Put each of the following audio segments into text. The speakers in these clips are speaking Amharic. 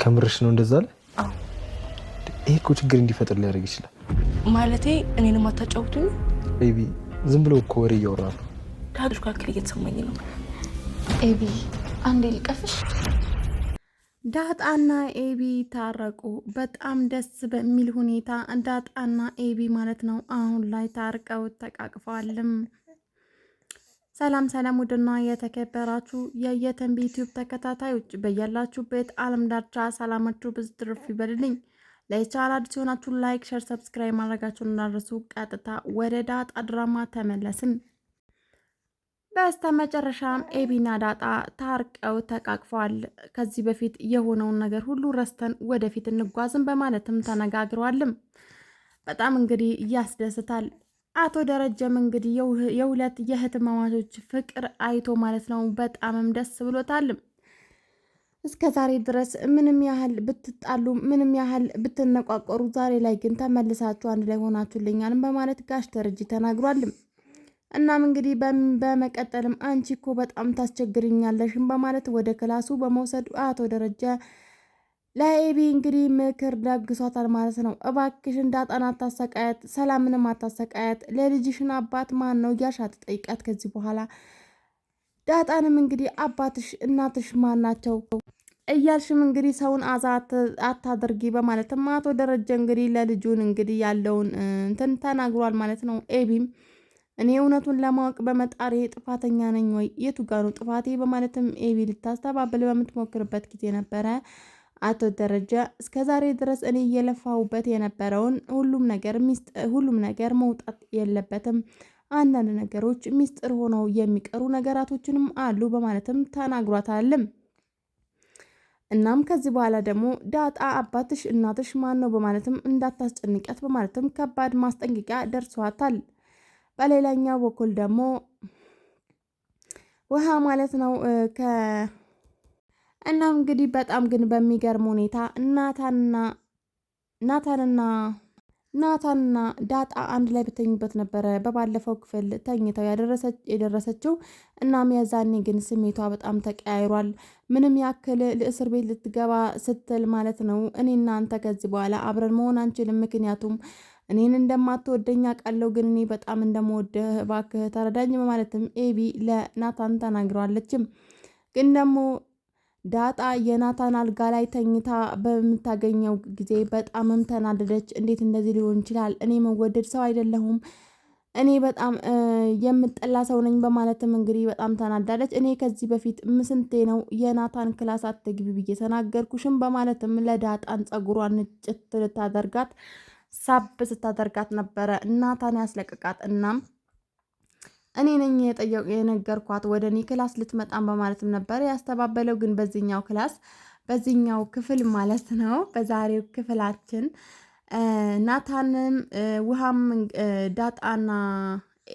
ከምርሽ ነው እንደዛ አለ? አዎ። ይሄ እኮ ችግር እንዲፈጥር ሊያደርግ ይችላል። ማለቴ እኔንም አታጫውቱኝ? ኤቢ ዝም ብሎ እኮ ወሬ እያወራ ነው። ዳግሽ ካክል እየተሰማኝ ነው። ኤቢ አንዴ ልቀፍሽ። ዳጣና ኤቢ ታረቁ። በጣም ደስ በሚል ሁኔታ ዳጣና ኤቢ ማለት ነው አሁን ላይ ታርቀው ተቃቅፈዋልም። ሰላም ሰላም፣ ውድና የተከበራችሁ የየተንቢ ዩቲዩብ ተከታታዮች በያላችሁበት ዓለም ዳርቻ ሰላማችሁ ብዙ ትርፍ ይበልልኝ። ለቻናል አዲስ ሆናችሁ ላይክ፣ ሼር፣ ሰብስክራይብ ማድረጋችሁን እንዳትረሱ። ቀጥታ ወደ ዳጣ ድራማ ተመለስን። በስተመጨረሻም ኤቢና ዳጣ ታርቀው ተቃቅፈዋል። ከዚህ በፊት የሆነውን ነገር ሁሉ ረስተን ወደፊት እንጓዝን በማለትም ተነጋግረዋልም። በጣም እንግዲህ ያስደስታል። አቶ ደረጀም እንግዲህ የሁለት የእህትማማቾች ፍቅር አይቶ ማለት ነው በጣምም ደስ ብሎታልም። እስከ ዛሬ ድረስ ምንም ያህል ብትጣሉ ምንም ያህል ብትነቋቆሩ ዛሬ ላይ ግን ተመልሳችሁ አንድ ላይ ሆናችሁልኛልም በማለት ጋሽ ደረጀ ተናግሯልም። እናም እንግዲህ በመቀጠልም አንቺ እኮ በጣም ታስቸግርኛለሽም በማለት ወደ ክላሱ በመውሰድ አቶ ደረጀ ለኤቢ እንግዲህ ምክር ደግሷታል ማለት ነው። እባክሽን ዳጣን አታሰቃያት፣ ሰላምንም አታሰቃያት፣ ለልጅሽን አባት ማን ነው እያልሽ አትጠይቂያት ከዚህ በኋላ። ዳጣንም እንግዲህ አባትሽ እናትሽ ማን ናቸው እያልሽም እንግዲህ ሰውን አዛ አታድርጊ በማለትም አቶ ደረጀ እንግዲህ ለልጁን እንግዲህ ያለውን እንትን ተናግሯል ማለት ነው። ኤቢም እኔ እውነቱን ለማወቅ በመጣሬ ጥፋተኛ ነኝ ወይ የቱ ጋር ነው ጥፋቴ በማለትም ኤቢ ልታስተባብል በምትሞክርበት ጊዜ ነበረ አቶ ደረጀ እስከ ዛሬ ድረስ እኔ እየለፋሁበት የነበረውን ሁሉም ነገር መውጣት የለበትም፣ አንዳንድ ነገሮች ሚስጥር ሆነው የሚቀሩ ነገራቶችንም አሉ በማለትም ተናግሯታልም። እናም ከዚህ በኋላ ደግሞ ዳጣ አባትሽ እናትሽ ማን ነው በማለትም እንዳታስጨንቂያት በማለትም ከባድ ማስጠንቀቂያ ደርሷታል። በሌላኛው በኩል ደግሞ ውሃ ማለት ነው እናም እንግዲህ በጣም ግን በሚገርም ሁኔታ ናታንና ዳጣ አንድ ላይ በተኙበት ነበረ በባለፈው ክፍል ተኝተው የደረሰችው። እናም የዛኔ ግን ስሜቷ በጣም ተቀያይሯል። ምንም ያክል ለእስር ቤት ልትገባ ስትል ማለት ነው እኔ እናንተ ከዚህ በኋላ አብረን መሆን አንችልም፣ ምክንያቱም እኔን እንደማትወደኝ አውቃለሁ፣ ግን እኔ በጣም እንደምወደህ እባክህ ተረዳኝ በማለትም ኤቢ ለናታን ተናግረዋለችም። ግን ደግሞ ዳጣ የናታን አልጋ ላይ ተኝታ በምታገኘው ጊዜ በጣምም ተናደደች። እንዴት እንደዚህ ሊሆን ይችላል? እኔ መወደድ ሰው አይደለሁም፣ እኔ በጣም የምጠላ ሰው ነኝ በማለትም እንግዲህ በጣም ተናዳለች። እኔ ከዚህ በፊት ምስንቴ ነው የናታን ክላስ አትግቢ ብዬ ተናገርኩሽም በማለትም ለዳጣን ጸጉሯን ንጭት ልታደርጋት ሳብ ስታደርጋት ነበረ ናታን ያስለቀቃት። እናም እኔ ነኝ የነገርኳት ወደ እኔ ክላስ ልትመጣም በማለትም ነበር ያስተባበለው። ግን በዚህኛው ክፍል ማለት ነው በዛሬው ክፍላችን ናታንም ውሃም ዳጣና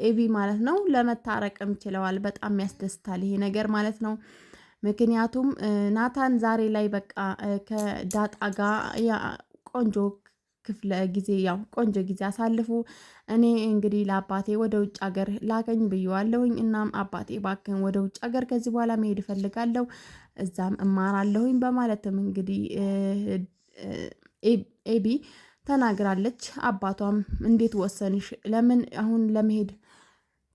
ኤቢ ማለት ነው ለመታረቅም ችለዋል። በጣም ያስደስታል ይሄ ነገር ማለት ነው። ምክንያቱም ናታን ዛሬ ላይ በቃ ከዳጣ ጋር ቆንጆ ክፍለ ጊዜ ቆንጆ ጊዜ አሳልፉ። እኔ እንግዲህ ለአባቴ ወደ ውጭ ሀገር ላገኝ ብየዋለሁኝ። እናም አባቴ ባክን ወደ ውጭ ሀገር ከዚህ በኋላ መሄድ እፈልጋለሁ፣ እዛም እማራለሁኝ በማለትም እንግዲህ ኤቢ ተናግራለች። አባቷም እንዴት ወሰንሽ? ለምን አሁን ለመሄድ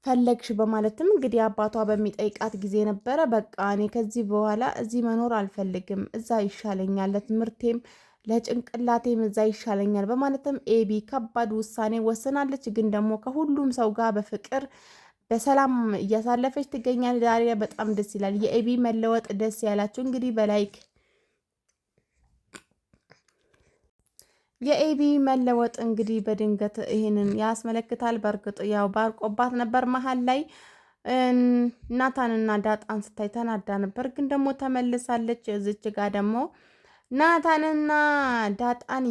ፈለግሽ? በማለትም እንግዲህ አባቷ በሚጠይቃት ጊዜ ነበረ በቃ እኔ ከዚህ በኋላ እዚህ መኖር አልፈልግም፣ እዛ ይሻለኛል፣ ለትምህርቴም ለጭንቅላቴም እዛ ይሻለኛል በማለትም ኤቢ ከባድ ውሳኔ ወስናለች። ግን ደግሞ ከሁሉም ሰው ጋር በፍቅር በሰላም እያሳለፈች ትገኛለች። ዛሬ በጣም ደስ ይላል። የኤቢ መለወጥ ደስ ያላችሁ እንግዲህ በላይክ የኤቢ መለወጥ እንግዲህ በድንገት ይሄንን ያስመለክታል። በእርግጥ ባርቆባት ነበር መሀል ላይ ናታንና ዳጣን ስታይ ተናዳ ነበር። ግን ደግሞ ተመልሳለች። እዚች ጋር ደግሞ ናታንና ዳጣን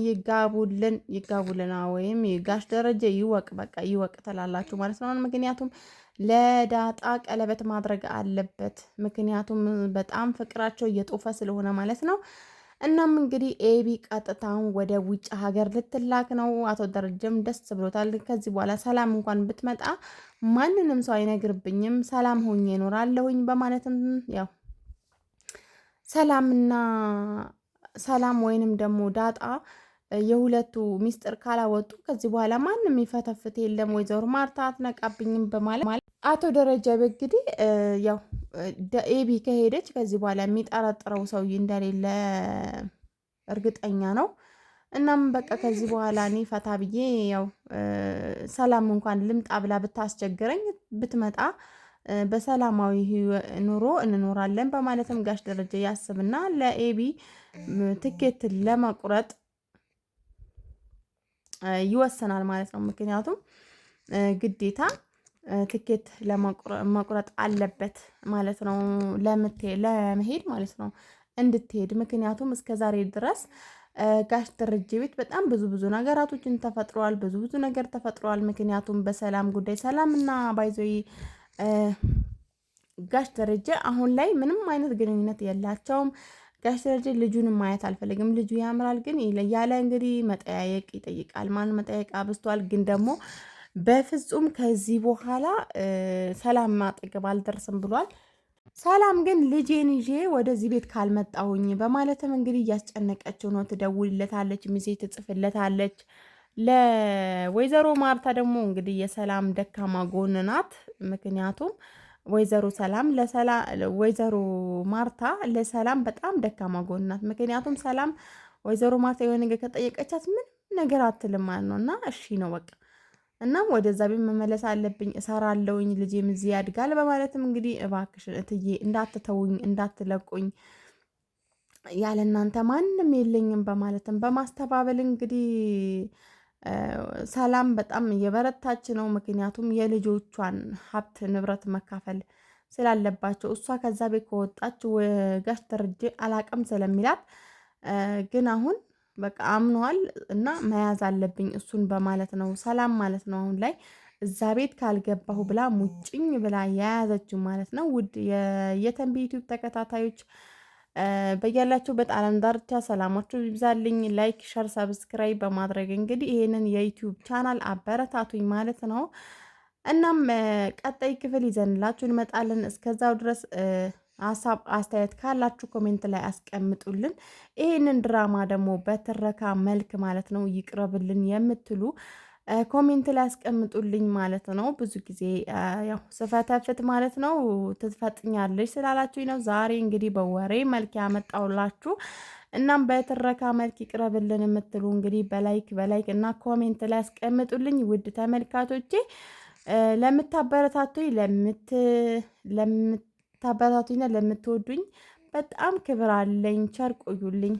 ይጋቡልና ወይም ጋሽ ደረጀ ይወቅ በቃ ይወቅ ትላላችሁ ማለት ነው። ምክንያቱም ለዳጣ ቀለበት ማድረግ አለበት፣ ምክንያቱም በጣም ፍቅራቸው እየጦፈ ስለሆነ ማለት ነው። እናም እንግዲህ ኤቢ ቀጥታውን ወደ ውጭ ሀገር ልትላክ ነው። አቶ ደረጀም ደስ ብሎታል። ከዚህ በኋላ ሰላም እንኳን ብትመጣ ማንንም ሰው አይነግርብኝም፣ ሰላም ሆኜ እኖራለሁኝ በማለትም ያው ሰላም ወይንም ደግሞ ዳጣ የሁለቱ ሚስጥር ካላወጡ ከዚህ በኋላ ማንም ይፈተፍት የለም፣ ወይዘሮ ማርታ አትነቃብኝም በማለት አቶ ደረጀ እንግዲህ ያው ኤቢ ከሄደች ከዚህ በኋላ የሚጠረጥረው ሰውዬ እንደሌለ እርግጠኛ ነው። እናም በቃ ከዚህ በኋላ እኔ ፈታ ብዬ ያው ሰላም እንኳን ልምጣ ብላ ብታስቸግረኝ ብትመጣ በሰላማዊ ኑሮ እንኖራለን በማለትም ጋሽ ደረጀ ያስብና ለኤቢ ትኬት ለመቁረጥ ይወሰናል ማለት ነው። ምክንያቱም ግዴታ ትኬት ለመቁረጥ አለበት ማለት ነው፣ ለመሄድ ማለት ነው እንድትሄድ። ምክንያቱም እስከ ዛሬ ድረስ ጋሽ ደረጀ ቤት በጣም ብዙ ነገራቶችን ተፈጥረዋል፣ ብዙ ነገር ተፈጥረዋል። ምክንያቱም በሰላም ጉዳይ ሰላምና ባይዞይ ጋሽ ደረጀ አሁን ላይ ምንም አይነት ግንኙነት የላቸውም። ጋሽ ደረጀ ልጁንም ማየት አልፈልግም፣ ልጁ ያምራል ግን ያለ እንግዲህ መጠያየቅ ይጠይቃል። ማን መጠያየቅ አብዝቷል። ግን ደግሞ በፍጹም ከዚህ በኋላ ሰላም ማጠገብ አልደርስም ብሏል። ሰላም ግን ልጄን ይዤ ወደዚህ ቤት ካልመጣሁኝ በማለትም እንግዲህ እያስጨነቀችው ነው። ትደውልለታለች፣ ሚሴ ትጽፍለታለች። ለወይዘሮ ማርታ ደግሞ እንግዲህ የሰላም ደካማ ጎን ናት። ምክንያቱም ወይዘሮ ማርታ ለሰላም በጣም ደካማ ጎን ናት። ምክንያቱም ሰላም ወይዘሮ ማርታ የሆነ ነገር ከጠየቀቻት ምንም ነገር አትልም ማለት ነው። እና እሺ ነው በቃ። እናም ወደዛ ቤት መመለስ አለብኝ፣ እሰራለሁኝ፣ ልጄም እዚህ ያድጋል በማለትም እንግዲህ እባክሽን እትዬ እንዳትተውኝ፣ እንዳትለቁኝ፣ ያለ እናንተ ማንም የለኝም በማለትም በማስተባበል እንግዲህ ሰላም በጣም እየበረታች ነው። ምክንያቱም የልጆቿን ሀብት ንብረት መካፈል ስላለባቸው እሷ ከዛ ቤት ከወጣች ጋሽ ደረጀ አላቅም ስለሚላት ግን አሁን በቃ አምኗል እና መያዝ አለብኝ እሱን በማለት ነው ሰላም ማለት ነው አሁን ላይ እዛ ቤት ካልገባሁ ብላ ሙጭኝ ብላ የያዘችው ማለት ነው። ውድ የተንቢ ዩቲዩብ ተከታታዮች በያላችሁበት ዓለም ዳርቻ ሰላማችሁ ይብዛልኝ። ላይክ፣ ሸር፣ ሰብስክራይብ በማድረግ እንግዲህ ይሄንን የዩቲዩብ ቻናል አበረታቱኝ ማለት ነው። እናም ቀጣይ ክፍል ይዘንላችሁ እንመጣለን። እስከዛው ድረስ ሀሳብ አስተያየት ካላችሁ ኮሜንት ላይ አስቀምጡልን። ይሄንን ድራማ ደግሞ በትረካ መልክ ማለት ነው ይቅረብልን የምትሉ ኮሜንት ላይ አስቀምጡልኝ ማለት ነው። ብዙ ጊዜ ያው ስፈተፍት ማለት ነው ትፈጥኛለች ስላላችሁኝ ነው ዛሬ እንግዲህ በወሬ መልክ ያመጣውላችሁ። እናም በትረካ መልክ ይቅረብልን የምትሉ እንግዲህ በላይክ እና ኮሜንት ላይ አስቀምጡልኝ። ውድ ተመልካቾቼ ለምታበረታቱኝና ለምትወዱኝ በጣም ክብር አለኝ። ቸር ቆዩልኝ።